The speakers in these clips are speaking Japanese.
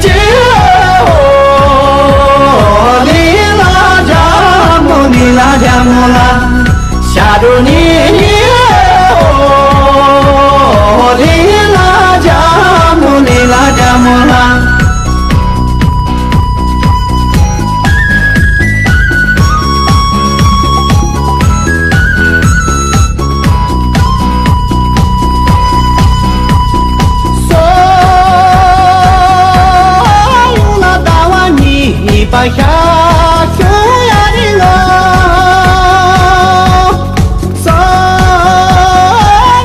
姐哦，你拉家么？你拉家么啦？下着你哦，你拉家么？你拉家么啦？白下秋呀的我，三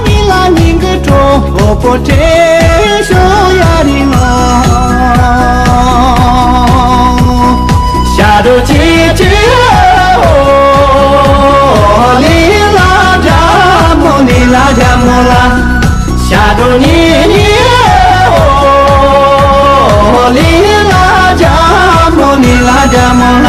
你那年个中国这秋呀的我，下着姐姐哦，你拉家么？你拉家么啦？下着你哦，你拉家。你拉家么啦？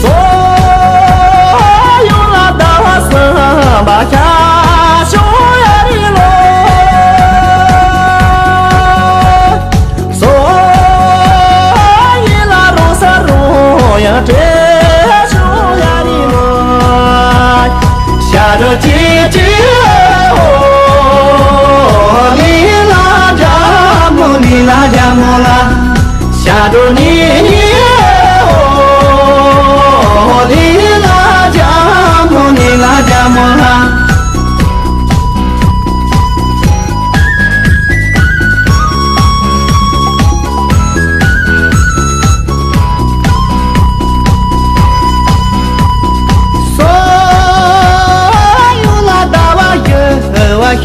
所有那大声把家乡呀的路，所以那路上路呀这。下着姐姐哦，你拉家么？你拉家么啦？下着你哦，你拉家么？你拉家么啦？下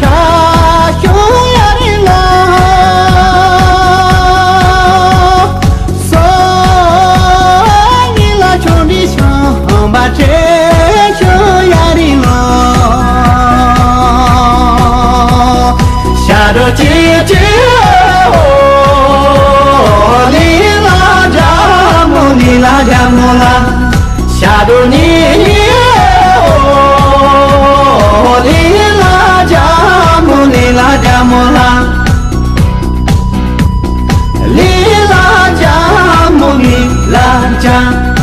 秋呀的我，所以那穷的想把这秋呀的我，下着姐姐哦，你拉家么？你拉家么啦？下着你哦，你。你拉家么啦？你拉家么？你拉家。